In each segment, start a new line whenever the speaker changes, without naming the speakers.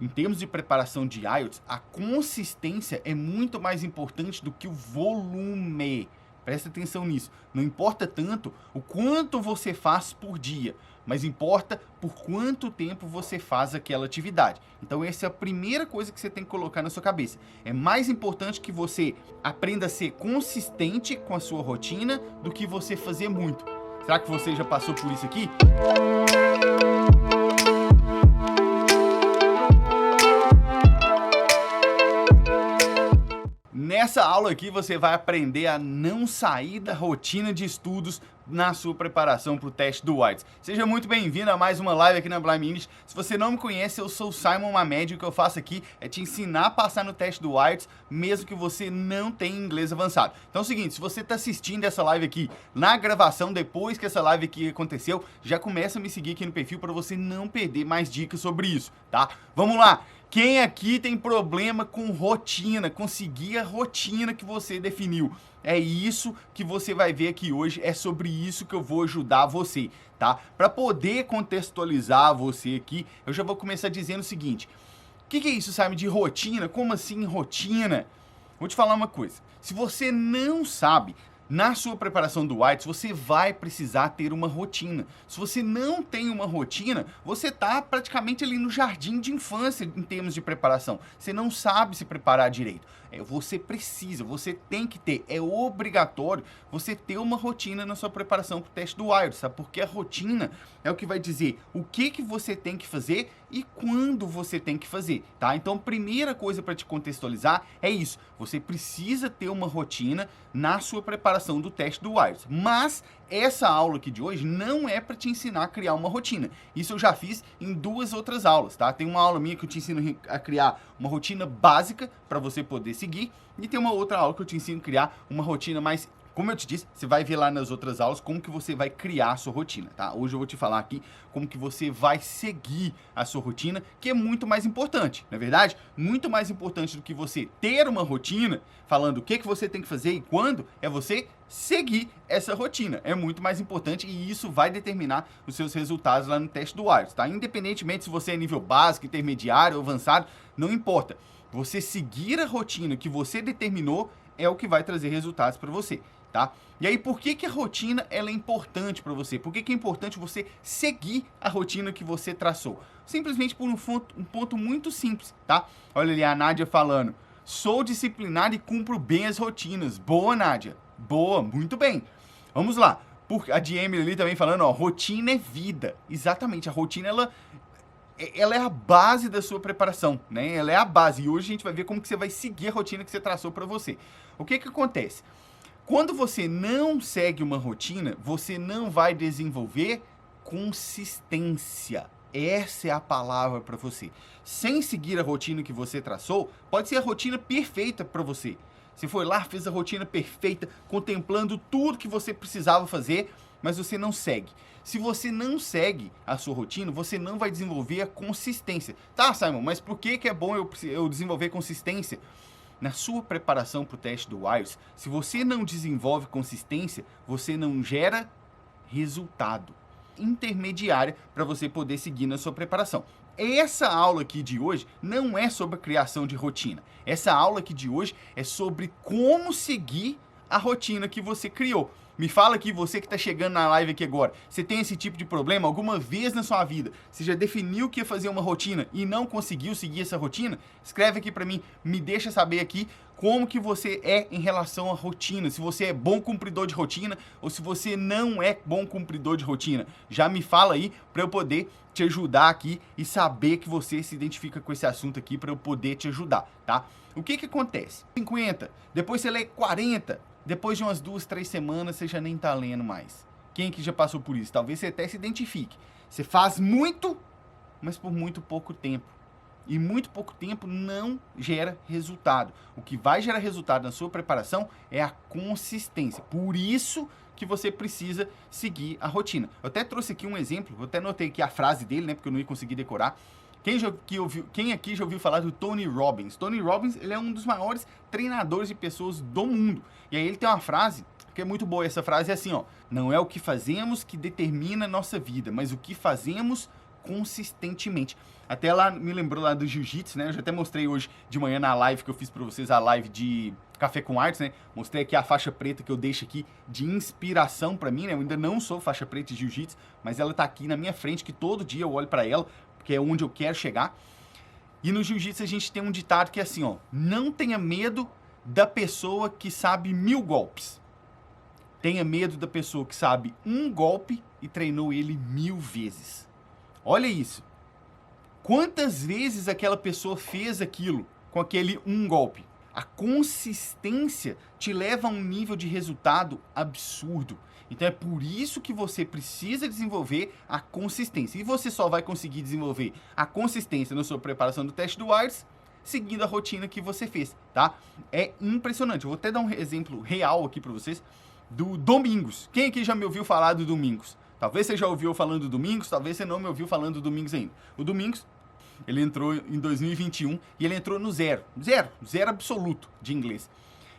em termos de preparação de IELTS, a consistência é muito mais importante do que o volume. Presta atenção nisso. Não importa tanto o quanto você faz por dia, mas importa por quanto tempo você faz aquela atividade. Então essa é a primeira coisa que você tem que colocar na sua cabeça. É mais importante que você aprenda a ser consistente com a sua rotina do que você fazer muito. Será que você já passou por isso aqui? Nessa aula aqui você vai aprender a não sair da rotina de estudos na sua preparação para o teste do IELTS. Seja muito bem-vindo a mais uma live aqui na Blyme English. Se você não me conhece, eu sou o Simon Mamed. O que eu faço aqui é te ensinar a passar no teste do IELTS, mesmo que você não tenha inglês avançado. Então é o seguinte, se você está assistindo essa live aqui na gravação, depois que essa live aqui aconteceu, já começa a me seguir aqui no perfil para você não perder mais dicas sobre isso, tá? Vamos lá! Quem aqui tem problema com rotina, conseguir a rotina que você definiu? É isso que você vai ver aqui hoje, é sobre isso que eu vou ajudar você, tá? Para poder contextualizar você aqui, eu já vou começar dizendo o seguinte. O que é isso, sabe, de rotina? Como assim rotina? Vou te falar uma coisa. Se você não sabe, na sua preparação do IELTS, você vai precisar ter uma rotina. Se você não tem uma rotina, você está praticamente ali no jardim de infância em termos de preparação. Você não sabe se preparar direito. Você precisa, você tem que ter, é obrigatório você ter uma rotina na sua preparação para o teste do IELTS, sabe? Porque a rotina é o que vai dizer o que você tem que fazer e quando você tem que fazer, tá? Então, primeira coisa para te contextualizar é isso. Você precisa ter uma rotina na sua preparação do teste do IELTS. Mas essa aula aqui de hoje não é para te ensinar a criar uma rotina. Isso eu já fiz em 2 outras aulas, tá? Tem uma aula minha que eu te ensino a criar uma rotina básica para você poder seguir e tem uma outra aula que eu te ensino a criar uma rotina mais... Como eu te disse, você vai ver lá nas outras aulas como que você vai criar a sua rotina, tá? Hoje eu vou te falar aqui como que você vai seguir a sua rotina, que é muito mais importante, não é verdade? Muito mais importante do que você ter uma rotina, falando o que você tem que fazer e quando, é você seguir essa rotina. É muito mais importante e isso vai determinar os seus resultados lá no teste do IELTS, tá? Independentemente se você é nível básico, intermediário ou avançado, não importa. Você seguir a rotina que você determinou é o que vai trazer resultados para você. Tá? E aí, por que a rotina ela é importante para você? Por que é importante você seguir a rotina que você traçou? Simplesmente por um ponto muito simples, tá? Olha ali a Nádia falando, sou disciplinada e cumpro bem as rotinas. Boa, Nádia. Boa, muito bem. Vamos lá. A de Emily ali também falando, ó, rotina é vida. Exatamente, a rotina ela é a base da sua preparação, né? Ela é a base. E hoje a gente vai ver como que você vai seguir a rotina que você traçou para você. O que acontece? Quando você não segue uma rotina, você não vai desenvolver consistência. Essa é a palavra para você. Sem seguir a rotina que você traçou, pode ser a rotina perfeita para você. Você foi lá, fez a rotina perfeita, contemplando tudo que você precisava fazer, mas você não segue. Se você não segue a sua rotina, você não vai desenvolver a consistência. Tá, Simon, mas por que é bom eu desenvolver consistência? Na sua preparação para o teste do IELTS, se você não desenvolve consistência, você não gera resultado intermediário para você poder seguir na sua preparação. Essa aula aqui de hoje não é sobre a criação de rotina. Essa aula aqui de hoje é sobre como seguir a rotina que você criou. Me fala aqui, você que está chegando na live aqui agora, você tem esse tipo de problema alguma vez na sua vida? Você já definiu que ia fazer uma rotina e não conseguiu seguir essa rotina? Escreve aqui para mim, me deixa saber aqui como que você é em relação à rotina, se você é bom cumpridor de rotina ou se você não é bom cumpridor de rotina. Já me fala aí para eu poder te ajudar aqui e saber que você se identifica com esse assunto aqui para eu poder te ajudar, tá? O que acontece? 50, depois você lê 40, depois de umas 2, 3 semanas você já nem tá lendo mais. Quem que já passou por isso? Talvez você até se identifique. Você faz muito, mas por muito pouco tempo. E muito pouco tempo não gera resultado. O que vai gerar resultado na sua preparação é a consistência. Por isso que você precisa seguir a rotina. Eu até trouxe aqui um exemplo, eu até notei aqui a frase dele, né, porque eu não ia conseguir decorar. Quem aqui já ouviu falar do Tony Robbins? Tony Robbins, ele é um dos maiores treinadores de pessoas do mundo. E aí ele tem uma frase que é muito boa. Essa frase é assim, ó: não é o que fazemos que determina a nossa vida, mas o que fazemos consistentemente. Até lá, me lembrou lá do jiu-jitsu, né? Eu já até mostrei hoje de manhã na live que eu fiz pra vocês, a live de Café com Artes, né? Mostrei aqui a faixa preta que eu deixo aqui de inspiração pra mim, né? Eu ainda não sou faixa preta de jiu-jitsu, mas ela tá aqui na minha frente, que todo dia eu olho pra ela, porque é onde eu quero chegar. E no jiu-jitsu a gente tem um ditado que é assim, ó: não tenha medo da pessoa que sabe 1000 golpes. Tenha medo da pessoa que sabe um golpe e treinou ele 1000 vezes. Olha isso. Quantas vezes aquela pessoa fez aquilo com aquele um golpe? A consistência te leva a um nível de resultado absurdo. Então é por isso que você precisa desenvolver a consistência. E você só vai conseguir desenvolver a consistência na sua preparação do teste do IELTS seguindo a rotina que você fez, tá? É impressionante. Eu vou até dar um exemplo real aqui para vocês do Domingos. Quem aqui já me ouviu falar do Domingos? Talvez você já ouviu falando do Domingos, talvez você não me ouviu falando do Domingos ainda. O Domingos, ele entrou em 2021 e ele entrou no zero absoluto de inglês.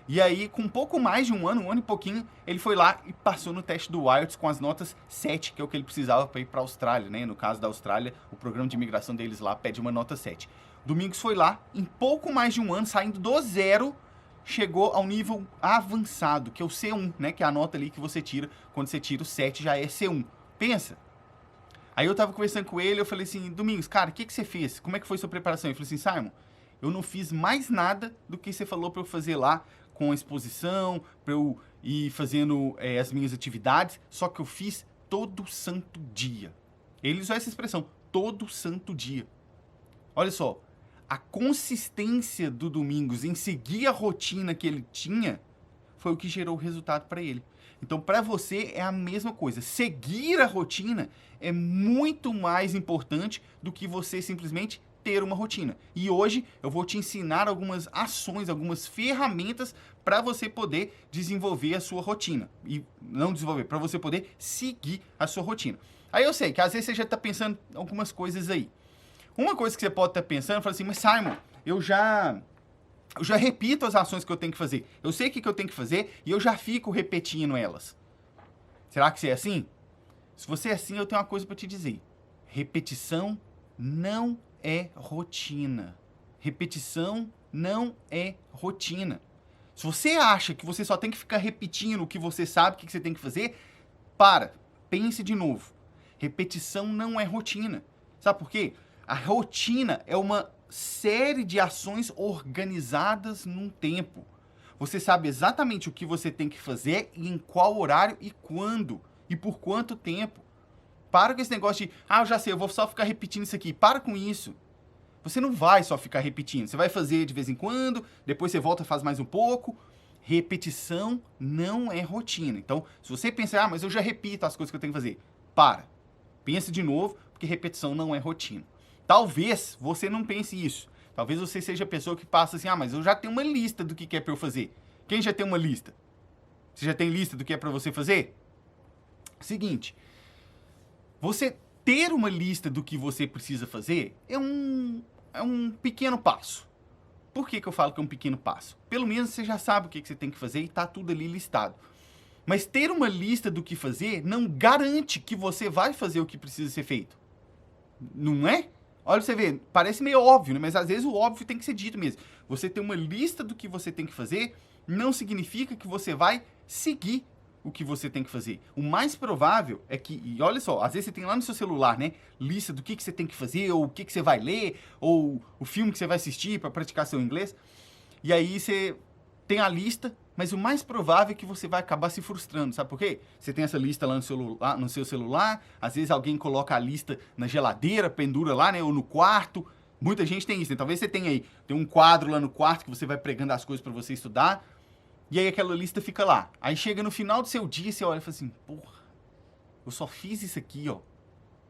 E aí, com um pouco mais de um ano e pouquinho, ele foi lá e passou no teste do IELTS com as notas 7, que é o que ele precisava para ir para a Austrália, né? No caso da Austrália, o programa de imigração deles lá pede uma nota 7. Domingos foi lá, em pouco mais de um ano, saindo do zero, chegou ao nível avançado, que é o C1, né? Que é a nota ali que você tira, quando você tira o 7 já é C1. Pensa. Aí eu tava conversando com ele, eu falei assim: Domingos, cara, o que você fez? Como é que foi sua preparação? Ele falou assim: Simon, eu não fiz mais nada do que você falou para eu fazer lá com a exposição, para eu ir fazendo as minhas atividades, só que eu fiz todo santo dia. Ele usou essa expressão, todo santo dia. Olha só, a consistência do Domingos em seguir a rotina que ele tinha foi o que gerou o resultado para ele. Então, para você é a mesma coisa. Seguir a rotina é muito mais importante do que você simplesmente ter uma rotina. E hoje eu vou te ensinar algumas ações, algumas ferramentas para você poder desenvolver a sua rotina. E não desenvolver, para você poder seguir a sua rotina. Aí eu sei que às vezes você já está pensando algumas coisas aí. Uma coisa que você pode estar pensando, fala assim: mas Simon, eu já repito as ações que eu tenho que fazer. Eu sei o que eu tenho que fazer e eu já fico repetindo elas. Será que você é assim? Se você é assim, eu tenho uma coisa para te dizer. Repetição não é rotina. Repetição não é rotina. Se você acha que você só tem que ficar repetindo o que você sabe, o que você tem que fazer, pense de novo. Repetição não é rotina. Sabe por quê? A rotina é uma série de ações organizadas num tempo. Você sabe exatamente o que você tem que fazer e em qual horário e quando e por quanto tempo. Para com esse negócio de, eu já sei, eu vou só ficar repetindo isso aqui. Para com isso. Você não vai só ficar repetindo. Você vai fazer de vez em quando, depois você volta e faz mais um pouco. Repetição não é rotina. Então, se você pensar, mas eu já repito as coisas que eu tenho que fazer. Pense de novo, porque repetição não é rotina. Talvez você não pense isso. Talvez você seja a pessoa que passa assim, mas eu já tenho uma lista do que é para eu fazer. Quem já tem uma lista? Você já tem lista do que é para você fazer? Seguinte, você ter uma lista do que você precisa fazer é um pequeno passo. Por que eu falo que é um pequeno passo? Pelo menos você já sabe o que você tem que fazer e está tudo ali listado. Mas ter uma lista do que fazer não garante que você vai fazer o que precisa ser feito. Não é? Olha, você vê, parece meio óbvio, né? Mas às vezes o óbvio tem que ser dito mesmo. Você ter uma lista do que você tem que fazer não significa que você vai seguir o que você tem que fazer. O mais provável é que, e olha só, às vezes você tem lá no seu celular, né, lista do que você tem que fazer, ou o que você vai ler, ou o filme que você vai assistir para praticar seu inglês. E aí você tem a lista, mas o mais provável é que você vai acabar se frustrando, sabe por quê? Você tem essa lista lá no seu celular, às vezes alguém coloca a lista na geladeira, pendura lá, né, ou no quarto. Muita gente tem isso, né? Talvez você tenha aí, tem um quadro lá no quarto que você vai pregando as coisas para você estudar, e aí aquela lista fica lá. Aí chega no final do seu dia, você olha e fala assim, porra, eu só fiz isso aqui, ó.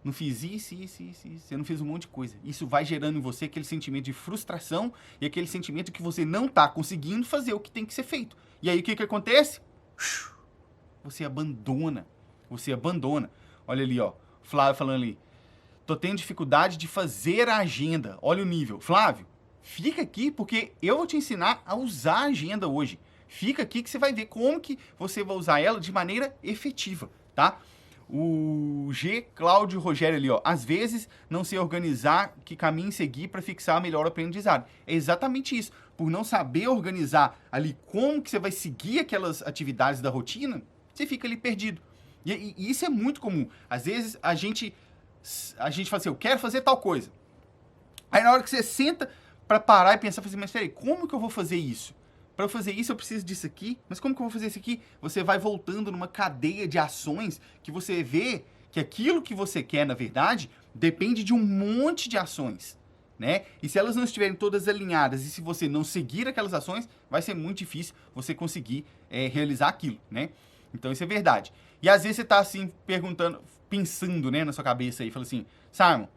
Não fiz isso. Você não fez um monte de coisa. Isso vai gerando em você aquele sentimento de frustração e aquele sentimento que você não está conseguindo fazer o que tem que ser feito. E aí o que acontece? Você abandona. Olha ali, ó. Flávio falando ali. Tô tendo dificuldade de fazer a agenda. Olha o nível. Flávio, fica aqui porque eu vou te ensinar a usar a agenda hoje. Fica aqui que você vai ver como que você vai usar ela de maneira efetiva, tá? O G. Cláudio Rogério ali, ó. Às vezes, não sei organizar que caminho seguir para fixar melhor o aprendizado. É exatamente isso. Por não saber organizar ali como que você vai seguir aquelas atividades da rotina, você fica ali perdido. E isso é muito comum. Às vezes, a gente fala assim, eu quero fazer tal coisa. Aí, na hora que você senta para parar e pensar, assim, mas peraí, como que eu vou fazer isso? Para eu fazer isso, eu preciso disso aqui. Mas como que eu vou fazer isso aqui? Você vai voltando numa cadeia de ações que você vê que aquilo que você quer, na verdade, depende de um monte de ações, né? E se elas não estiverem todas alinhadas e se você não seguir aquelas ações, vai ser muito difícil você conseguir realizar aquilo, né? Então, isso é verdade. E às vezes você tá assim, pensando, né, na sua cabeça aí, fala assim, Simon,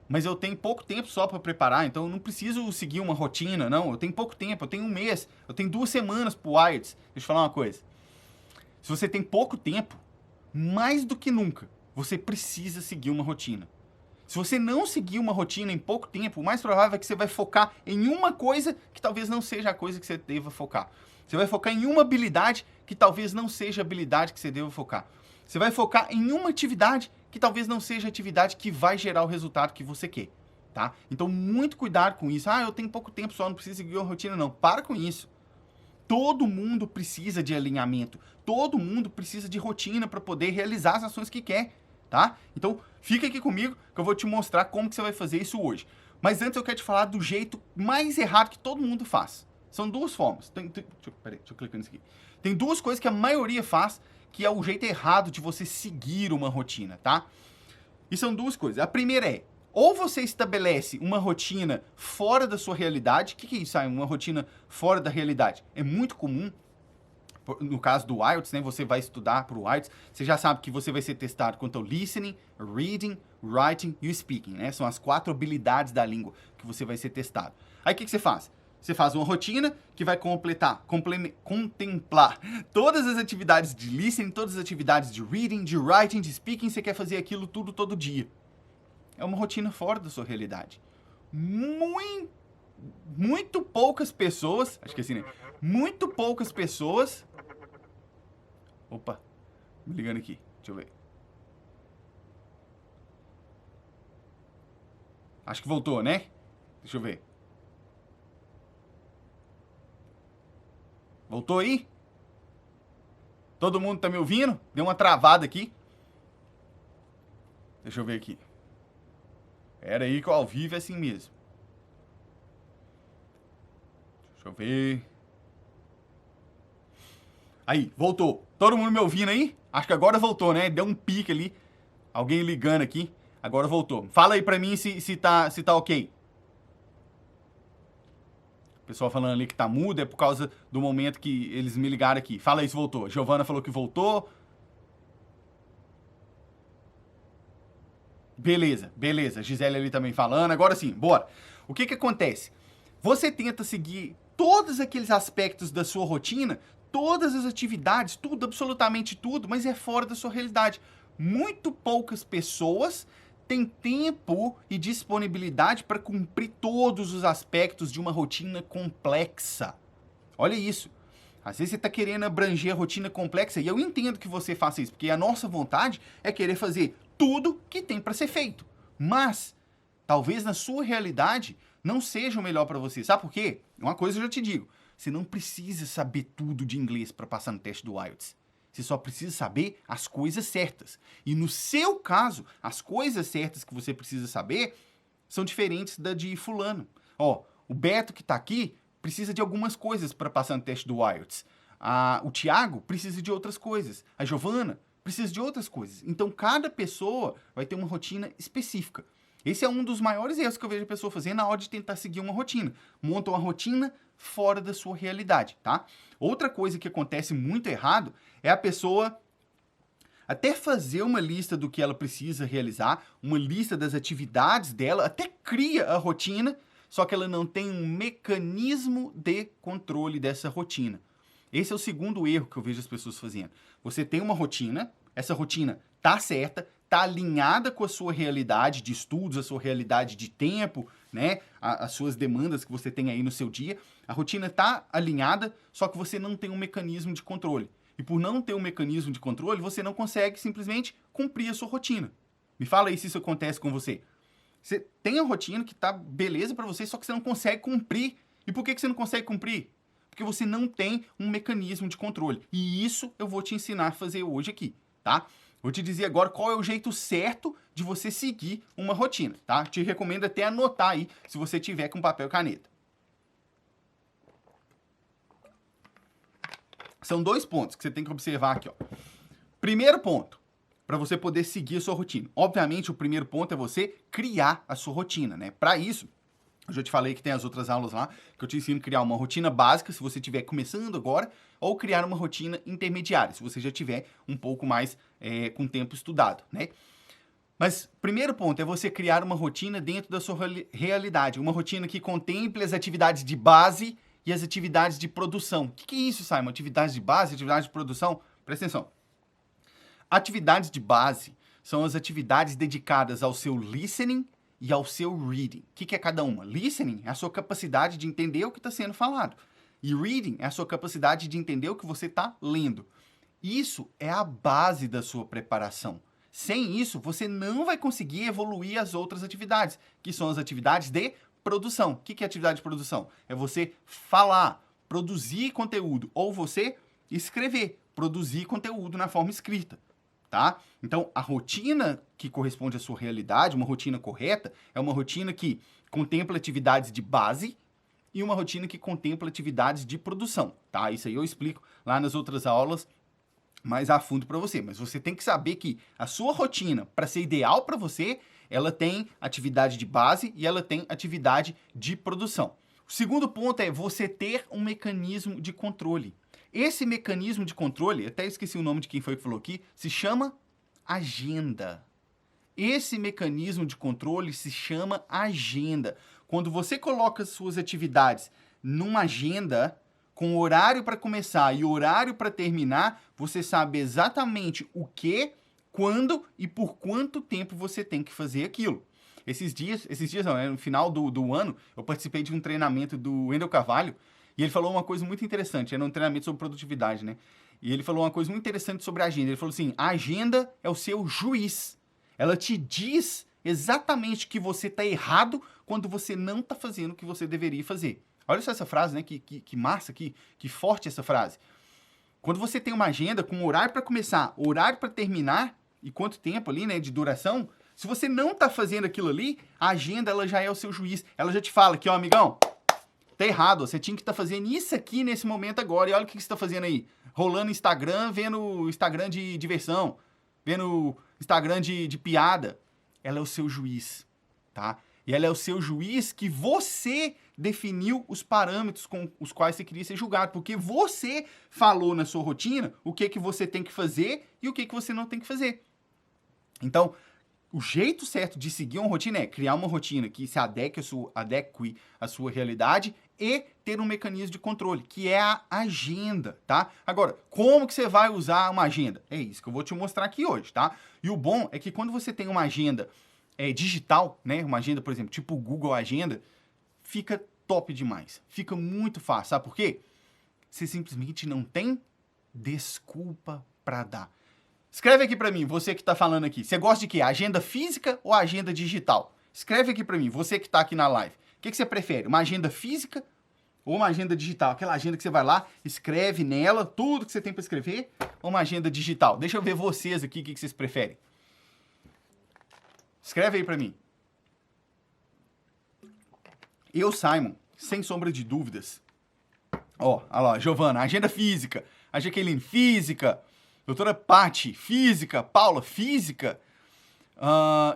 mas eu tenho pouco tempo só para preparar, então eu não preciso seguir uma rotina, não. Eu tenho pouco tempo, eu tenho um mês, eu tenho 2 semanas pro IELTS. Deixa eu falar uma coisa. Se você tem pouco tempo, mais do que nunca, você precisa seguir uma rotina. Se você não seguir uma rotina em pouco tempo, o mais provável é que você vai focar em uma coisa que talvez não seja a coisa que você deva focar. Você vai focar em uma habilidade que talvez não seja a habilidade que você deva focar. Você vai focar em uma atividade que talvez não seja a atividade que vai gerar o resultado que você quer, tá? Então, muito cuidado com isso. Eu tenho pouco tempo só, não preciso seguir uma rotina, não. Para com isso. Todo mundo precisa de alinhamento. Todo mundo precisa de rotina para poder realizar as ações que quer, tá? Então, fica aqui comigo que eu vou te mostrar como que você vai fazer isso hoje. Mas antes eu quero te falar do jeito mais errado que todo mundo faz. São 2 formas. Deixa eu clicar nisso aqui. Tem 2 coisas que a maioria faz, que é o jeito errado de você seguir uma rotina, tá? E são 2 coisas. A primeira é, ou você estabelece uma rotina fora da sua realidade. O que é isso, Simon? Uma rotina fora da realidade? É muito comum, no caso do IELTS, né? Você vai estudar para o IELTS, você já sabe que você vai ser testado quanto ao listening, reading, writing e o speaking, né? São as 4 habilidades da língua que você vai ser testado. Aí o que você faz? Você faz uma rotina que vai contemplar todas as atividades de listening, todas as atividades de reading, de writing, de speaking. Você quer fazer aquilo tudo todo dia. É uma rotina fora da sua realidade. Muito poucas pessoas, acho que é assim, né? Muito poucas pessoas... Opa, me ligando aqui, deixa eu ver. Acho que voltou, né? Deixa eu ver. Voltou aí? Todo mundo tá me ouvindo? Deu uma travada aqui. Deixa eu ver aqui. Pera aí que o ao vivo é assim mesmo. Deixa eu ver. Aí, voltou. Todo mundo me ouvindo aí? Acho que agora voltou, né? Deu um pique ali. Alguém ligando aqui. Agora voltou. Fala aí pra mim se tá ok. O pessoal falando ali que tá mudo é por causa do momento que eles me ligaram aqui. Fala aí se voltou. Giovana falou que voltou. Beleza. Gisele ali também falando. Agora sim, bora. O que acontece? Você tenta seguir todos aqueles aspectos da sua rotina, todas as atividades, tudo, absolutamente tudo, mas é fora da sua realidade. Muito poucas pessoas têm tempo e disponibilidade para cumprir todos os aspectos de uma rotina complexa. Olha isso. Às vezes você está querendo abranger a rotina complexa e eu entendo que você faça isso, porque a nossa vontade é querer fazer tudo que tem para ser feito. Mas, talvez na sua realidade, não seja o melhor para você. Sabe por quê? Uma coisa eu já te digo. Você não precisa saber tudo de inglês para passar no teste do IELTS. Você só precisa saber as coisas certas. E no seu caso, as coisas certas que você precisa saber são diferentes da de fulano. O Beto que está aqui precisa de algumas coisas para passar no teste do IELTS. O Thiago precisa de outras coisas. A Giovana precisa de outras coisas. Então, cada pessoa vai ter uma rotina específica. Esse é um dos maiores erros que eu vejo a pessoa fazendo na hora de tentar seguir uma rotina. Monta uma rotina fora da sua realidade, tá? Outra coisa que acontece muito errado é a pessoa até fazer uma lista do que ela precisa realizar, uma lista das atividades dela, até cria a rotina, só que ela não tem um mecanismo de controle dessa rotina. Esse é o segundo erro que eu vejo as pessoas fazendo. Você tem uma rotina, essa rotina tá certa, tá alinhada com a sua realidade de estudos, a sua realidade de tempo, né? As suas demandas que você tem aí no seu dia. A rotina tá alinhada, só que você não tem um mecanismo de controle. E por não ter um mecanismo de controle, você não consegue simplesmente cumprir a sua rotina. Me fala aí se isso acontece com você. Você tem a rotina que tá beleza para você, só que você não consegue cumprir. E por que você não consegue cumprir? Porque você não tem um mecanismo de controle. E isso eu vou te ensinar a fazer hoje aqui, tá? Vou te dizer agora qual é o jeito certo de você seguir uma rotina, tá? Te recomendo até anotar aí, se você tiver com papel e caneta. São 2 pontos que você tem que observar aqui, ó. Primeiro ponto, para você poder seguir a sua rotina. Obviamente, o primeiro ponto é você criar a sua rotina, né? Para isso, eu já te falei que tem as outras aulas lá, que eu te ensino a criar uma rotina básica, se você estiver começando agora, ou criar uma rotina intermediária, se você já tiver um pouco mais com tempo estudado, né? Mas primeiro ponto é você criar uma rotina dentro da sua realidade, uma rotina que contemple as atividades de base e as atividades de produção. O que é isso, Simon? Atividades de base, atividades de produção? Presta atenção. Atividades de base são as atividades dedicadas ao seu listening e ao seu reading. O que é cada uma? Listening é a sua capacidade de entender o que está sendo falado. E reading é a sua capacidade de entender o que você está lendo. Isso é a base da sua preparação. Sem isso, você não vai conseguir evoluir as outras atividades, que são as atividades de produção. O que é atividade de produção? É você falar, produzir conteúdo, ou você escrever, produzir conteúdo na forma escrita. Tá? Então, a rotina que corresponde à sua realidade, uma rotina correta, é uma rotina que contempla atividades de base e uma rotina que contempla atividades de produção. Tá? Isso aí eu explico lá nas outras aulas mais a fundo para você. Mas você tem que saber que a sua rotina, para ser ideal para você, ela tem atividade de base e ela tem atividade de produção. O segundo ponto é você ter um mecanismo de controle. Esse mecanismo de controle, até esqueci o nome de quem foi que falou aqui, se chama agenda. Esse mecanismo de controle se chama agenda. Quando você coloca suas atividades numa agenda, com horário para começar e horário para terminar, você sabe exatamente o que, quando e por quanto tempo você tem que fazer aquilo. Esses dias não, no final do ano, eu participei de um treinamento do Wendel Carvalho, e ele falou uma coisa muito interessante, era um treinamento sobre produtividade, né? E ele falou uma coisa muito interessante sobre a agenda. Ele falou assim, a agenda é o seu juiz. Ela te diz exatamente que você está errado quando você não está fazendo o que você deveria fazer. Olha só essa frase, né? Que massa, que forte essa frase. Quando você tem uma agenda com horário para começar, horário para terminar e quanto tempo ali, né, de duração, se você não está fazendo aquilo ali, a agenda ela já é o seu juiz. Ela já te fala aqui, ó, amigão, tá errado, você tinha que estar fazendo isso aqui nesse momento agora. E olha o que você está fazendo aí. Rolando Instagram, vendo Instagram de diversão, vendo Instagram de piada. Ela é o seu juiz, tá? E ela é o seu juiz que você definiu os parâmetros com os quais você queria ser julgado. Porque você falou na sua rotina o que você tem que fazer e o que você não tem que fazer. Então, o jeito certo de seguir uma rotina é criar uma rotina que se adeque à sua realidade e ter um mecanismo de controle, que é a agenda, tá? Agora, como que você vai usar uma agenda? É isso que eu vou te mostrar aqui hoje, tá? E o bom é que quando você tem uma agenda digital, né? Uma agenda, por exemplo, tipo o Google Agenda, fica top demais. Fica muito fácil, sabe por quê? Você simplesmente não tem desculpa para dar. Escreve aqui para mim, você que está falando aqui. Você gosta de quê? Agenda física ou agenda digital? Escreve aqui para mim, você que está aqui na live. O que você prefere? Uma agenda física ou uma agenda digital? Aquela agenda que você vai lá, escreve nela tudo que você tem para escrever, ou uma agenda digital? Deixa eu ver vocês aqui, o que vocês preferem. Escreve aí para mim. Eu, Simon, sem sombra de dúvidas. Ó, olha lá, Giovana, agenda física. A Jaqueline, física. Doutora Pati, física. Paula, física.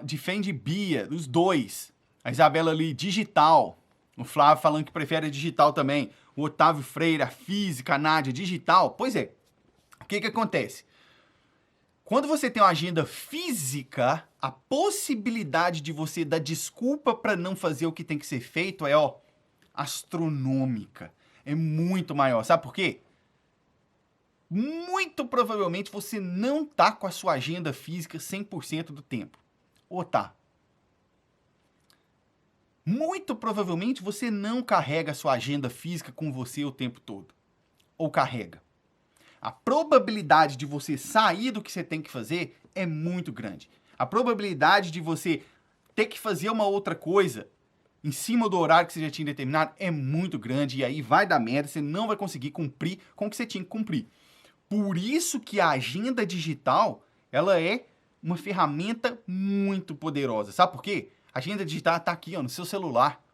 Defende Bia, os dois. A Isabela ali, digital. O Flávio falando que prefere digital também. O Otávio Freire, a física. A Nádia, digital. Pois é. O que acontece? Quando você tem uma agenda física, a possibilidade de você dar desculpa para não fazer o que tem que ser feito é, astronômica. É muito maior. Sabe por quê? Muito provavelmente você não tá com a sua agenda física 100% do tempo. Ou tá? Muito provavelmente você não carrega a sua agenda física com você o tempo todo. Ou carrega? a probabilidade de você sair do que você tem que fazer é muito grande. A probabilidade de você ter que fazer uma outra coisa em cima do horário que você já tinha determinado é muito grande, e aí vai dar merda, você não vai conseguir cumprir com o que você tinha que cumprir. Por isso que a agenda digital, ela é uma ferramenta muito poderosa. Sabe por quê? A agenda digital está aqui, ó, no seu celular.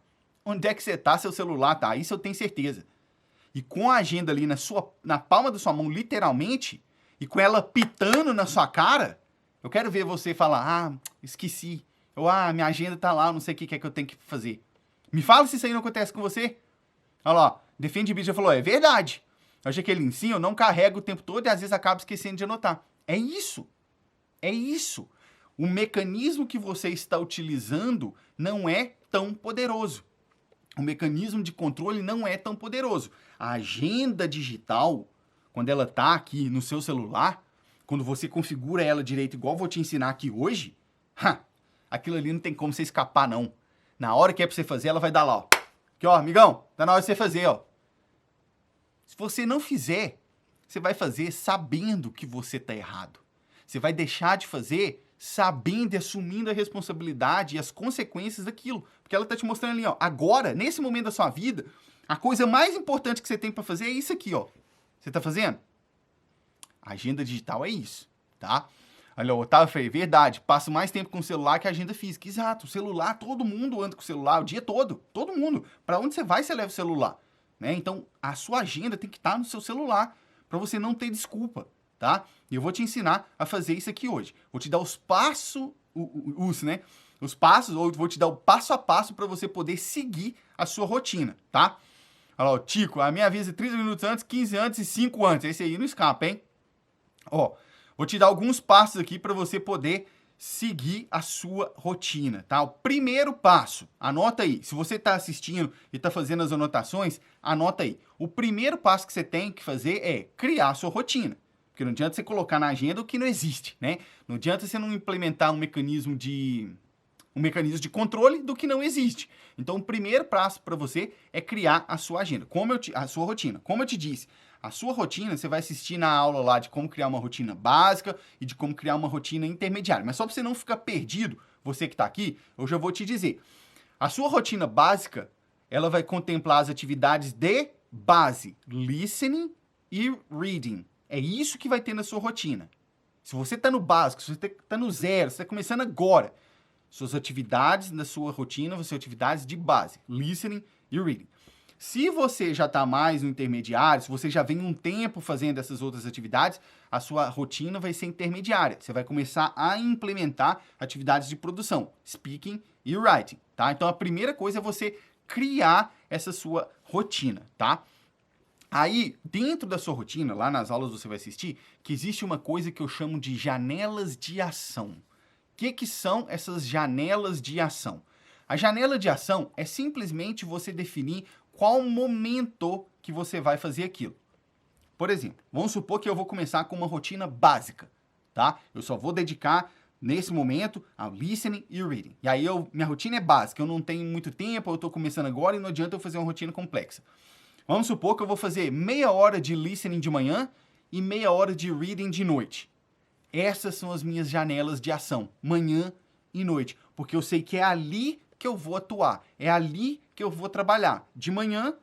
Onde é que você está, seu celular tá. Isso eu tenho certeza. E com a agenda ali na palma da sua mão, literalmente, e com ela pitando na sua cara, eu quero ver você falar, ah, esqueci. Ou, ah, minha agenda tá lá, não sei o que é que eu tenho que fazer. Me fala se isso aí não acontece com você. Olha lá, Defende Bicho já falou, é verdade. Eu achei que ele ensina, eu não carrego o tempo todo e às vezes acabo esquecendo de anotar. É isso. É isso. O mecanismo que você está utilizando não é tão poderoso. O mecanismo de controle não é tão poderoso. A agenda digital, quando ela está aqui no seu celular, quando você configura ela direito, igual eu vou te ensinar aqui hoje, aquilo ali não tem como você escapar, não. Na hora que é para você fazer, ela vai dar lá, ó. Aqui, ó, amigão, tá na hora de você fazer, ó. Se você não fizer, você vai fazer sabendo que você tá errado. Você vai deixar de fazer sabendo e assumindo a responsabilidade e as consequências daquilo. Porque ela tá te mostrando ali, ó, agora, nesse momento da sua vida, a coisa mais importante que você tem para fazer é isso aqui, ó. Você tá fazendo? A agenda digital é isso, tá? Olha, o Otávio falou, verdade, passo mais tempo com o celular que a agenda física. Exato, o celular, todo mundo anda com o celular o dia todo, todo mundo. Para onde você vai, você leva o celular, né? Então, a sua agenda tem que estar no seu celular para você não ter desculpa, tá? E eu vou te ensinar a fazer isso aqui hoje. Vou te dar os passos, né? Os passos, ou vou te dar o passo a passo para você poder seguir a sua rotina, tá? Olha lá, o Tico, a minha avisa 30 minutos antes, 15 antes e 5 antes. Esse aí não escapa, hein? Ó, vou te dar alguns passos aqui para você poder seguir a sua rotina, tá? O primeiro passo, anota aí. Se você está assistindo e está fazendo as anotações, anota aí. O primeiro passo que você tem que fazer é criar a sua rotina. Porque não adianta você colocar na agenda o que não existe, né? Não adianta você não implementar um mecanismo de controle do que não existe. Então, o primeiro passo para você é criar a sua agenda, a sua rotina. Como eu te disse, a sua rotina, você vai assistir na aula lá de como criar uma rotina básica e de como criar uma rotina intermediária. Mas só para você não ficar perdido, você que está aqui, eu já vou te dizer. A sua rotina básica, ela vai contemplar as atividades de base, listening e reading. É isso que vai ter na sua rotina. Se você está no básico, se você está no zero, se você está começando agora, suas atividades na sua rotina vão ser atividades de base, listening e reading. Se você já está mais no intermediário, se você já vem um tempo fazendo essas outras atividades, a sua rotina vai ser intermediária. Você vai começar a implementar atividades de produção, speaking e writing, tá? Então, a primeira coisa é você criar essa sua rotina, tá? Aí, dentro da sua rotina, lá nas aulas você vai assistir, que existe uma coisa que eu chamo de janelas de ação. O que são essas janelas de ação? A janela de ação é simplesmente você definir qual momento que você vai fazer aquilo. Por exemplo, vamos supor que eu vou começar com uma rotina básica, tá? Eu só vou dedicar, nesse momento, ao listening e reading. E aí, minha rotina é básica, eu não tenho muito tempo, eu estou começando agora e não adianta eu fazer uma rotina complexa. Vamos supor que eu vou fazer meia hora de listening de manhã e meia hora de reading de noite. Essas são as minhas janelas de ação, manhã e noite, porque eu sei que é ali que eu vou atuar, é ali que eu vou trabalhar, de manhã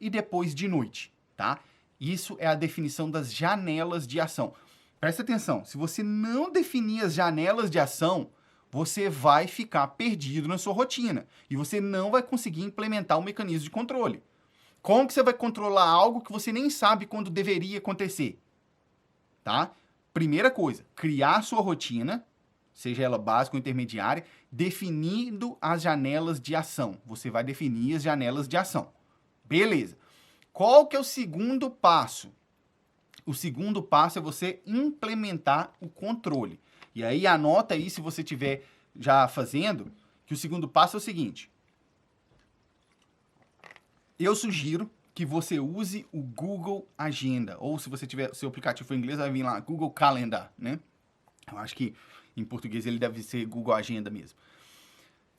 e depois de noite, tá? Isso é a definição das janelas de ação. Presta atenção, se você não definir as janelas de ação, você vai ficar perdido na sua rotina e você não vai conseguir implementar o mecanismo de controle. Como que você vai controlar algo que você nem sabe quando deveria acontecer? Tá? Primeira coisa, criar a sua rotina, seja ela básica ou intermediária, definindo as janelas de ação. Você vai definir as janelas de ação. Beleza. Qual que é o segundo passo? O segundo passo é você implementar o controle. E aí anota aí, se você estiver já fazendo, que o segundo passo é o seguinte. Eu sugiro que você use o Google Agenda, ou se você tiver, seu aplicativo em inglês, vai vir lá, Google Calendar, né? Eu acho que em português ele deve ser Google Agenda mesmo.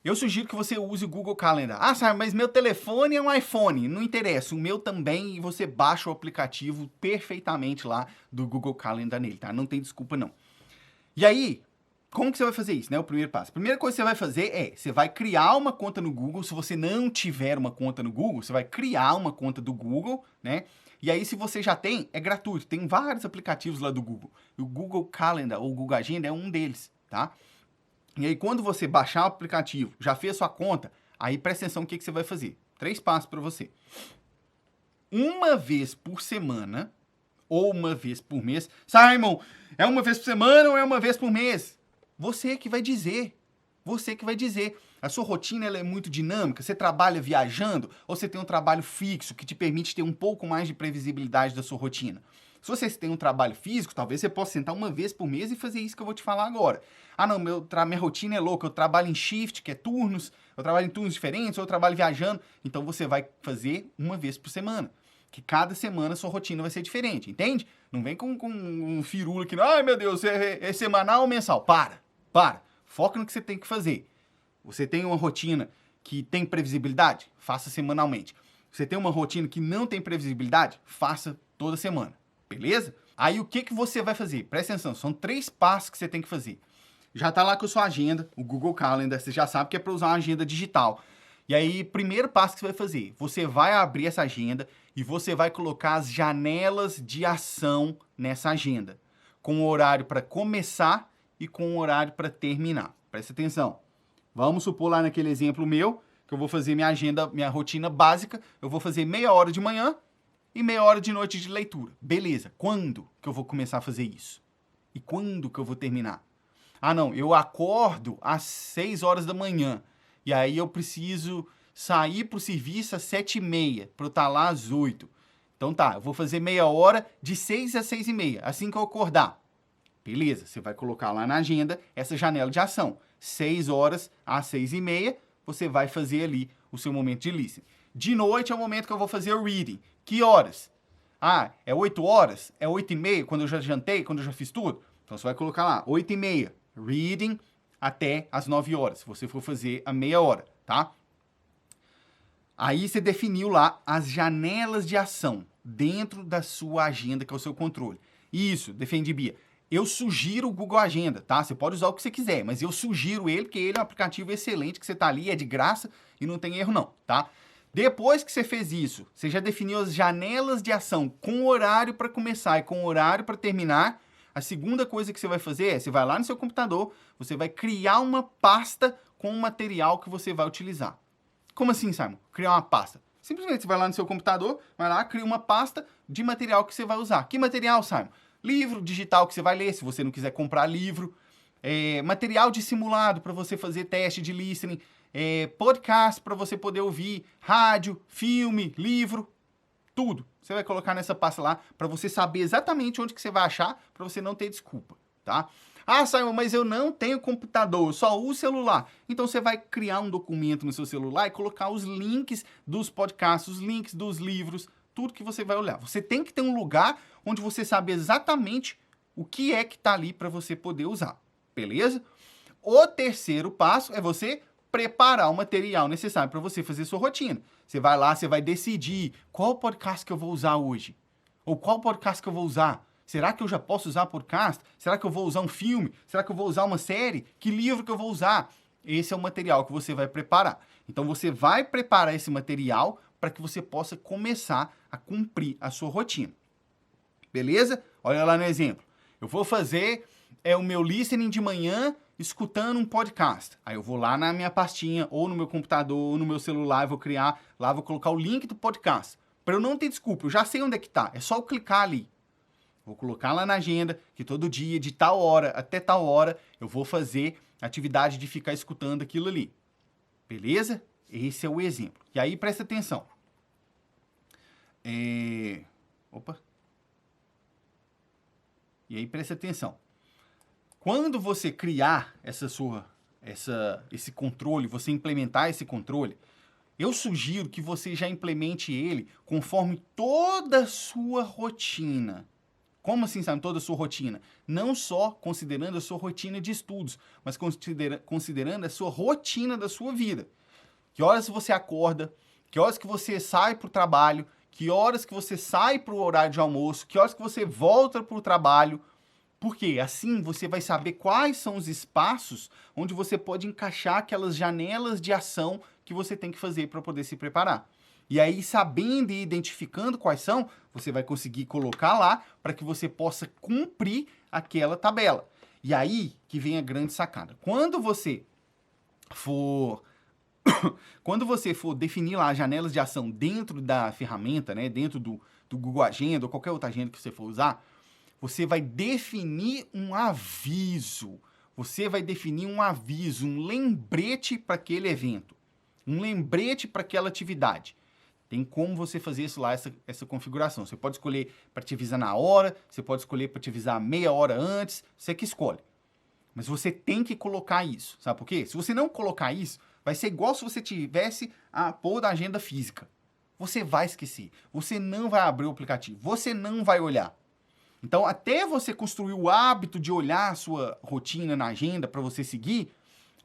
Eu sugiro que você use o Google Calendar. Ah, Simon, mas meu telefone é um iPhone. Não interessa, o meu também, e você baixa o aplicativo perfeitamente lá do Google Calendar nele, tá? Não tem desculpa, não. E aí, como que você vai fazer isso, né? O primeiro passo. A primeira coisa que você vai fazer é, você vai criar uma conta no Google. Se você não tiver uma conta no Google, você vai criar uma conta do Google, né? E aí, se você já tem, é gratuito. Tem vários aplicativos lá do Google. O Google Calendar ou o Google Agenda é um deles, tá? E aí, quando você baixar o aplicativo, já fez sua conta, aí presta atenção no que você vai fazer. 3 passos para você. Uma vez por semana, ou uma vez por mês. Simon, é uma vez por semana ou é uma vez por mês? Você que vai dizer. Você que vai dizer. A sua rotina ela é muito dinâmica? Você trabalha viajando? Ou você tem um trabalho fixo que te permite ter um pouco mais de previsibilidade da sua rotina? Se você tem um trabalho físico, talvez você possa sentar uma vez por mês e fazer isso que eu vou te falar agora. Ah, não, minha rotina é louca, eu trabalho em shift, que é turnos, eu trabalho em turnos diferentes, ou eu trabalho viajando. Então você vai fazer uma vez por semana. Que cada semana a sua rotina vai ser diferente, entende? Não vem com um firula aqui, ai meu Deus, é semanal ou mensal? Para. Foca no que você tem que fazer. Você tem uma rotina que tem previsibilidade? Faça semanalmente. Você tem uma rotina que não tem previsibilidade? Faça toda semana. Beleza? Aí o que você vai fazer? Presta atenção, são 3 passos que você tem que fazer. Já está lá com a sua agenda, o Google Calendar, você já sabe que é para usar uma agenda digital. E aí, primeiro passo que você vai fazer, você vai abrir essa agenda e você vai colocar as janelas de ação nessa agenda, com o horário para começar e com o horário para terminar. Presta atenção. Vamos supor lá naquele exemplo meu, que eu vou fazer minha agenda, minha rotina básica, eu vou fazer meia hora de manhã e meia hora de noite de leitura. Beleza, quando que eu vou começar a fazer isso? E quando que eu vou terminar? Ah, não, eu acordo às 6 horas da manhã e aí eu preciso sair para o serviço às 7h30 para eu estar lá às 8. Então tá, eu vou fazer meia hora de 6 às 6h30, assim que eu acordar. Beleza, você vai colocar lá na agenda essa janela de ação. 6 horas às 6h30, você vai fazer ali o seu momento de listening. De noite é o momento que eu vou fazer o reading. Que horas? Ah, é 8 horas? É 8h30, quando eu já jantei, quando eu já fiz tudo? Então você vai colocar lá, 8h30, reading até as 9 horas, se você for fazer a meia hora, tá? Aí você definiu lá as janelas de ação dentro da sua agenda, que é o seu controle. Isso, defendi, Bia. Eu sugiro o Google Agenda, tá? Você pode usar o que você quiser, mas eu sugiro ele, porque ele é um aplicativo excelente, que você tá ali, é de graça e não tem erro não, tá? Depois que você fez isso, você já definiu as janelas de ação com horário para começar e com horário para terminar. A segunda coisa que você vai fazer é, você vai lá no seu computador, você vai criar uma pasta com o material que você vai utilizar. Como assim, Simon? Criar uma pasta? Simplesmente você vai lá no seu computador, vai lá, cria uma pasta de material que você vai usar. Que material, Simon? Livro digital que você vai ler, se você não quiser comprar livro. Material de simulado para você fazer teste de listening. Podcast para você poder ouvir. Rádio, filme, livro. Tudo. Você vai colocar nessa pasta lá para você saber exatamente onde que você vai achar, para você não ter desculpa, tá? Ah, Simon, mas eu não tenho computador, eu só uso celular. Então você vai criar um documento no seu celular e colocar os links dos podcasts, os links dos livros, tudo que você vai olhar. Você tem que ter um lugar onde você sabe exatamente o que é que está ali para você poder usar, beleza? O terceiro passo é você preparar o material necessário para você fazer sua rotina. Você vai lá, você vai decidir qual podcast que eu vou usar hoje, ou qual podcast que eu vou usar. Será que eu já posso usar podcast? Será que eu vou usar um filme? Será que eu vou usar uma série? Que livro que eu vou usar? Esse é o material que você vai preparar. Então você vai preparar esse material para que você possa começar a cumprir a sua rotina. Beleza? Olha lá no exemplo. Eu vou fazer o meu listening de manhã escutando um podcast. Aí eu vou lá na minha pastinha, ou no meu computador, ou no meu celular, eu vou criar, lá vou colocar o link do podcast. Para eu não ter desculpa, eu já sei onde é que tá. É só eu clicar ali. Vou colocar lá na agenda que todo dia, de tal hora até tal hora, eu vou fazer atividade de ficar escutando aquilo ali. Beleza? Esse é o exemplo. E aí, presta atenção. Opa. E aí, presta atenção. Quando você criar esse controle, você implementar esse controle, eu sugiro que você já implemente ele conforme toda a sua rotina. Como assim, sabe, toda a sua rotina? Não só considerando a sua rotina de estudos, mas considerando a sua rotina da sua vida. Que horas você acorda, que horas que você sai para o trabalho, que horas que você sai para o horário de almoço, que horas que você volta para o trabalho. Porque assim você vai saber quais são os espaços onde você pode encaixar aquelas janelas de ação que você tem que fazer para poder se preparar. E aí, sabendo e identificando quais são, você vai conseguir colocar lá para que você possa cumprir aquela tabela. E aí que vem a grande sacada. Quando você for definir lá as janelas de ação dentro da ferramenta, né, dentro do Google Agenda ou qualquer outra agenda que você for usar, você vai definir um aviso. Você vai definir um aviso, um lembrete para aquele evento, um lembrete para aquela atividade. Tem como você fazer isso lá, essa configuração. Você pode escolher para te avisar na hora, você pode escolher para te avisar meia hora antes, você que escolhe. Mas você tem que colocar isso, sabe por quê? Se você não colocar isso, vai ser igual se você tivesse a porra da agenda física. Você vai esquecer, você não vai abrir o aplicativo, você não vai olhar. Então, até você construir o hábito de olhar a sua rotina na agenda para você seguir,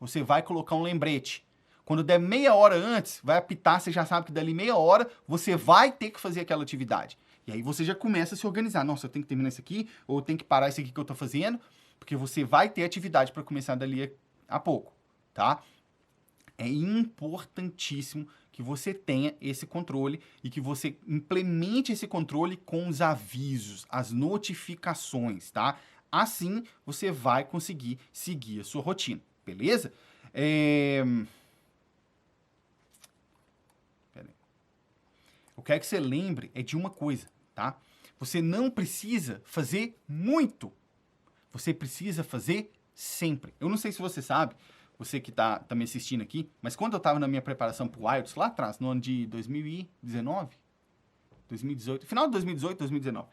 você vai colocar um lembrete. Quando der meia hora antes, vai apitar, você já sabe que dali meia hora você vai ter que fazer aquela atividade. E aí você já começa a se organizar. Nossa, eu tenho que terminar isso aqui, ou eu tenho que parar isso aqui que eu estou fazendo, porque você vai ter atividade para começar dali a pouco, tá? É importantíssimo que você tenha esse controle e que você implemente esse controle com os avisos, as notificações, tá? Assim você vai conseguir seguir a sua rotina, beleza? Eu quero que você lembre de uma coisa, tá? Você não precisa fazer muito. Você precisa fazer sempre. Eu não sei se você sabe, você que tá me assistindo aqui, mas quando eu estava na minha preparação para o IELTS, lá atrás, no ano de 2019, 2018, final de 2018, 2019,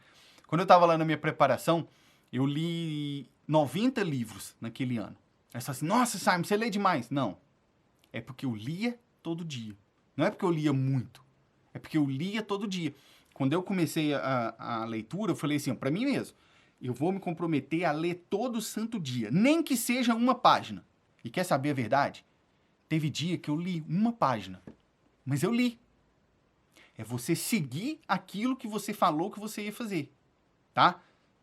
quando eu estava lá na minha preparação, eu li 90 livros naquele ano. Aí você fala assim, nossa, Simon, você lê demais. Não, é porque eu lia todo dia. Não é porque eu lia muito, é porque eu lia todo dia. Quando eu comecei a leitura, eu falei assim, para mim mesmo, eu vou me comprometer a ler todo santo dia, nem que seja uma página. E quer saber a verdade? Teve dia que eu li uma página, mas eu li. É você seguir aquilo que você falou que você ia fazer, tá?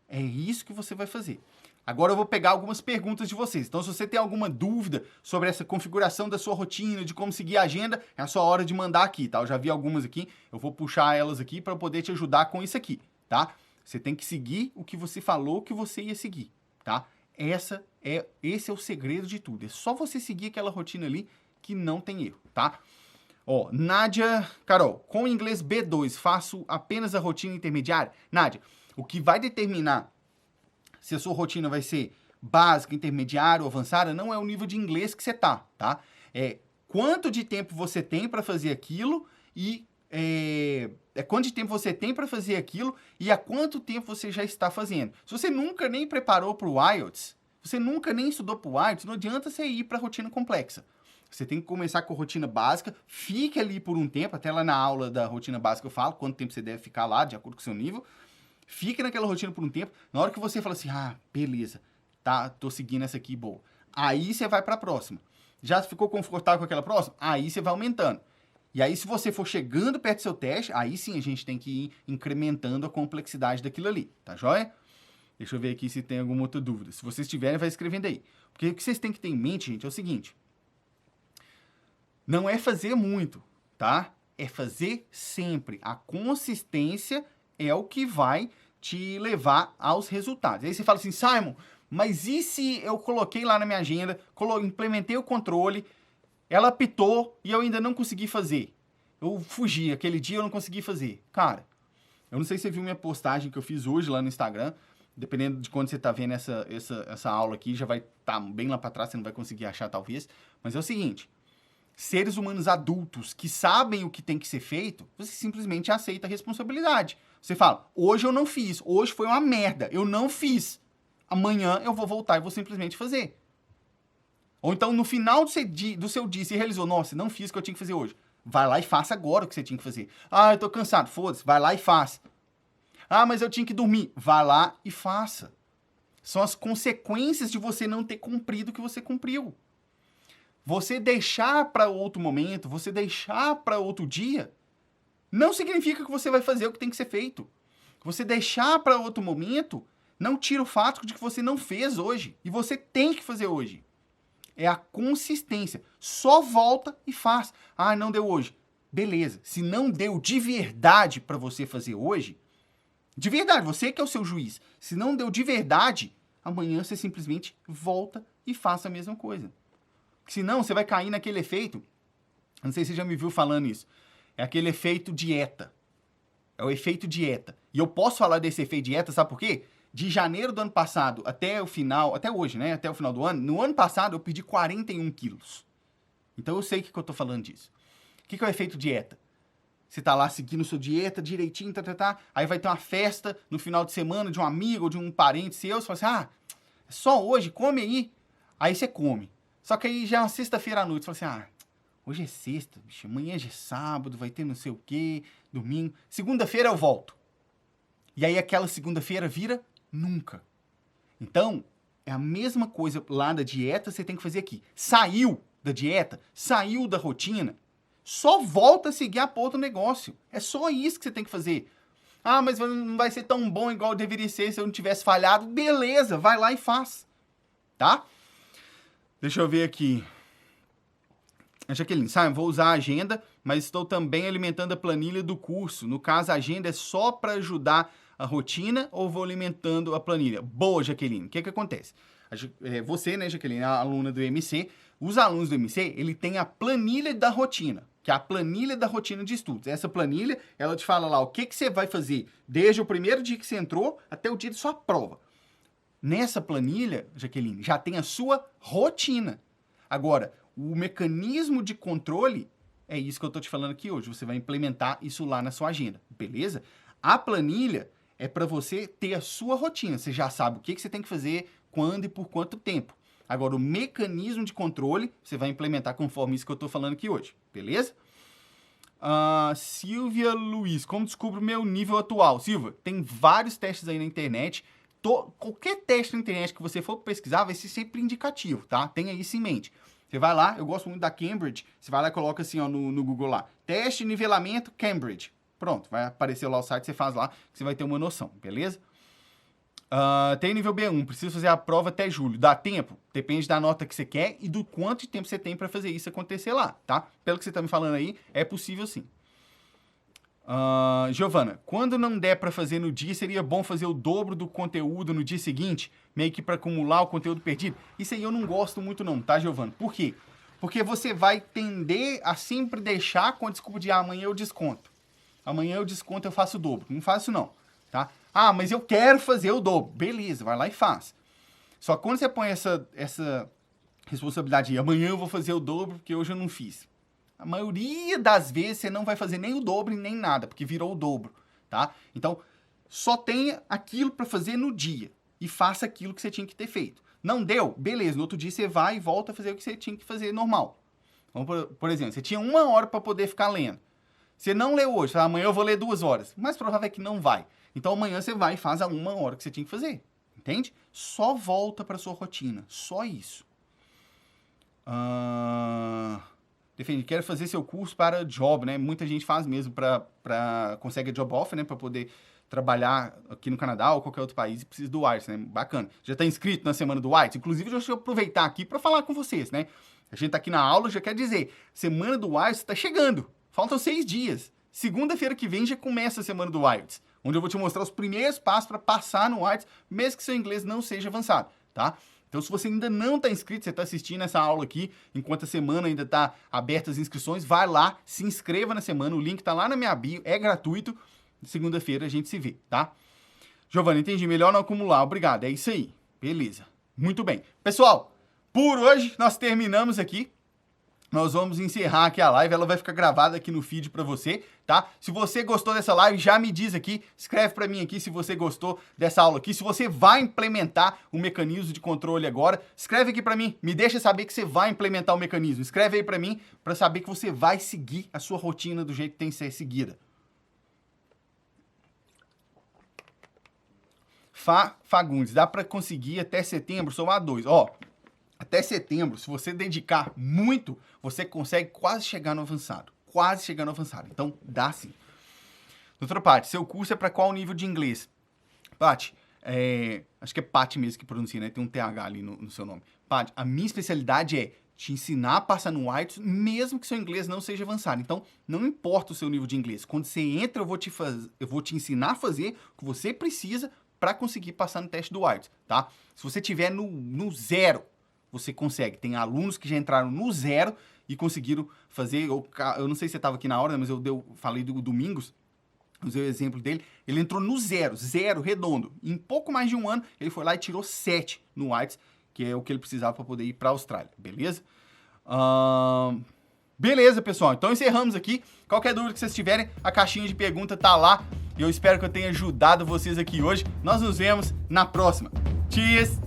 É isso que você vai fazer. Agora eu vou pegar algumas perguntas de vocês. Então, se você tem alguma dúvida sobre essa configuração da sua rotina, de como seguir a agenda, é a sua hora de mandar aqui, tá? Eu já vi algumas aqui, eu vou puxar elas aqui para poder te ajudar com isso aqui, tá? Você tem que seguir o que você falou que você ia seguir, tá? Esse é o segredo de tudo. É só você seguir aquela rotina ali que não tem erro, tá? Ó, Nádia, Carol, com inglês B2, faço apenas a rotina intermediária? Nádia, o que vai determinar se a sua rotina vai ser básica, intermediária ou avançada, não é o nível de inglês que você tá? É quanto de tempo você tem para fazer aquilo e quanto de tempo você tem para fazer aquilo e há quanto tempo você já está fazendo. Se você nunca nem preparou para o IELTS, você nunca nem estudou para o IELTS, não adianta você ir para a rotina complexa. Você tem que começar com a rotina básica, fique ali por um tempo, até lá na aula da rotina básica eu falo quanto tempo você deve ficar lá, de acordo com o seu nível. Fique naquela rotina por um tempo, na hora que você fala assim, beleza, tá, tô seguindo essa aqui, boa. Aí você vai para a próxima. Já ficou confortável com aquela próxima? Aí você vai aumentando. E aí, se você for chegando perto do seu teste, aí sim a gente tem que ir incrementando a complexidade daquilo ali, tá joia? Deixa eu ver aqui se tem alguma outra dúvida. Se vocês tiverem, vai escrevendo aí. Porque o que vocês têm que ter em mente, gente, é o seguinte. Não é fazer muito, tá? É fazer sempre. A consistência é o que vai te levar aos resultados. Aí você fala assim, Simon, mas e se eu coloquei lá na minha agenda, implementei o controle, ela apitou e eu ainda não consegui fazer? Eu fugi, aquele dia eu não consegui fazer. Cara, eu não sei se você viu minha postagem que eu fiz hoje lá no Instagram, dependendo de quando você está vendo essa aula aqui, já vai estar bem lá para trás, você não vai conseguir achar talvez, mas é o seguinte, seres humanos adultos que sabem o que tem que ser feito, você simplesmente aceita a responsabilidade. Você fala, hoje eu não fiz, hoje foi uma merda, eu não fiz. Amanhã eu vou voltar e vou simplesmente fazer. Ou então, no final do seu dia, você realizou, nossa, não fiz o que eu tinha que fazer hoje. Vai lá e faça agora o que você tinha que fazer. Eu tô cansado, foda-se, vai lá e faz. Ah, mas eu tinha que dormir. Vá lá e faça. São as consequências de você não ter cumprido o que você cumpriu. Você deixar para outro momento, você deixar para outro dia, não significa que você vai fazer o que tem que ser feito. Você deixar para outro momento não tira o fato de que você não fez hoje. E você tem que fazer hoje. É a consistência. Só volta e faz. Ah, não deu hoje. Beleza. Se não deu de verdade para você fazer hoje, de verdade, você que é o seu juiz. Se não deu de verdade, amanhã você simplesmente volta e faça a mesma coisa. Senão, você vai cair naquele efeito. Não sei se você já me viu falando isso. É aquele efeito dieta. É o efeito dieta. E eu posso falar desse efeito dieta, sabe por quê? De janeiro do ano passado até o final, até hoje, né? Até o final do ano. No ano passado, eu perdi 41 quilos. Então, eu sei que eu tô falando disso. O que é o efeito dieta? Você tá lá seguindo sua dieta direitinho, aí vai ter uma festa no final de semana de um amigo ou de um parente seu, você fala assim, é só hoje, come aí. Aí você come. Só que aí já é uma sexta-feira à noite, você fala assim, hoje é sexta, bicho, amanhã já é sábado, vai ter não sei o quê, domingo. Segunda-feira eu volto. E aí aquela segunda-feira vira nunca. Então, é a mesma coisa lá da dieta, você tem que fazer aqui. Saiu da dieta, saiu da rotina, só volta a seguir a porra do negócio. É só isso que você tem que fazer. Ah, mas não vai ser tão bom igual deveria ser se eu não tivesse falhado. Beleza, vai lá e faz. Tá? Deixa eu ver aqui. Jaqueline, Simon, vou usar a agenda, mas estou também alimentando a planilha do curso. No caso, a agenda é só para ajudar a rotina ou vou alimentando a planilha? Boa, Jaqueline. O que acontece? Você, né, Jaqueline, é a aluna do MC. Os alunos do MC, ele tem a planilha da rotina, que é a planilha da rotina de estudos. Essa planilha, ela te fala lá o que você vai fazer desde o primeiro dia que você entrou até o dia de sua prova. Nessa planilha, Jaqueline, já tem a sua rotina. Agora, o mecanismo de controle é isso que eu estou te falando aqui hoje. Você vai implementar isso lá na sua agenda, beleza? A planilha é para você ter a sua rotina. Você já sabe o que você tem que fazer, quando e por quanto tempo. Agora, o mecanismo de controle, você vai implementar conforme isso que eu estou falando aqui hoje, beleza? Silvia Luiz, como descubro o meu nível atual? Silvia, tem vários testes aí na internet. Qualquer teste na internet que você for pesquisar vai ser sempre indicativo, tá? Tenha isso em mente. Você vai lá, eu gosto muito da Cambridge, você vai lá e coloca assim, ó, no Google lá, teste nivelamento Cambridge. Pronto, vai aparecer lá o site, você faz lá, que você vai ter uma noção, beleza? Tem nível B1, preciso fazer a prova até julho. Dá tempo? Depende da nota que você quer e do quanto de tempo você tem para fazer isso acontecer lá, tá? Pelo que você tá me falando aí, é possível sim. Giovana, quando não der para fazer no dia, seria bom fazer o dobro do conteúdo no dia seguinte, meio que para acumular o conteúdo perdido? Isso aí eu não gosto muito não, tá, Giovana? Por quê? Porque você vai tender a sempre deixar com a desculpa de amanhã eu desconto. Amanhã eu desconto, eu faço o dobro. Não faço não, tá? Mas eu quero fazer o dobro. Beleza, vai lá e faz. Só que quando você põe essa responsabilidade aí, amanhã eu vou fazer o dobro porque hoje eu não fiz. A maioria das vezes você não vai fazer nem o dobro nem nada, porque virou o dobro, tá? Então, só tenha aquilo para fazer no dia e faça aquilo que você tinha que ter feito. Não deu? Beleza, no outro dia você vai e volta a fazer o que você tinha que fazer normal. Então, por exemplo, você tinha 1 hora para poder ficar lendo. Você não leu hoje, fala, amanhã eu vou ler 2 horas. O mais provável é que não vai. Então, amanhã você vai e faz a 1 hora que você tinha que fazer, entende? Só volta para sua rotina, só isso. Defende, quero fazer seu curso para job, né? Muita gente faz mesmo consegue a job offer, né? Para poder trabalhar aqui no Canadá ou qualquer outro país e precisa do IELTS, né? Bacana. Já está inscrito na semana do IELTS? Inclusive, deixa eu aproveitar aqui para falar com vocês, né? A gente está aqui na aula, já quer dizer, semana do IELTS está chegando. Faltam 6 dias. Segunda-feira que vem já começa a semana do IELTS, onde eu vou te mostrar os primeiros passos para passar no IELTS, mesmo que seu inglês não seja avançado, tá? Então, se você ainda não está inscrito, você está assistindo essa aula aqui, enquanto a semana ainda está aberta as inscrições, vai lá, se inscreva na semana, o link está lá na minha bio, é gratuito. Segunda-feira a gente se vê, tá? Giovana, entendi, melhor não acumular, obrigado, é isso aí. Beleza, muito bem. Pessoal, por hoje nós terminamos aqui. Nós vamos encerrar aqui a live, ela vai ficar gravada aqui no feed pra você, tá? Se você gostou dessa live, já me diz aqui, escreve pra mim aqui se você gostou dessa aula aqui, se você vai implementar o mecanismo de controle agora, escreve aqui pra mim, me deixa saber que você vai implementar o mecanismo, escreve aí pra mim, pra saber que você vai seguir a sua rotina do jeito que tem que ser seguida. Fagundes, dá para conseguir até setembro somar 2. Ó, até setembro, se você dedicar muito, você consegue quase chegar no avançado. Quase chegar no avançado. Então, dá sim. Doutora Paty, seu curso é para qual nível de inglês? Paty, acho que é Paty mesmo que pronuncia, né? Tem um TH ali no seu nome. Paty, a minha especialidade é te ensinar a passar no IELTS, mesmo que seu inglês não seja avançado. Então, não importa o seu nível de inglês. Quando você entra, eu vou te ensinar a fazer o que você precisa para conseguir passar no teste do IELTS, tá? Se você tiver no zero, você consegue. Tem alunos que já entraram no zero e conseguiram fazer. Eu não sei se você estava aqui na hora, mas eu falei do Domingos, usei o exemplo dele. Ele entrou no zero redondo. Em pouco mais de um ano, ele foi lá e tirou 7 no IELTS, que é o que ele precisava para poder ir para a Austrália, beleza? Beleza, pessoal. Então encerramos aqui. Qualquer dúvida que vocês tiverem, a caixinha de pergunta tá lá. E eu espero que eu tenha ajudado vocês aqui hoje. Nós nos vemos na próxima. Cheers!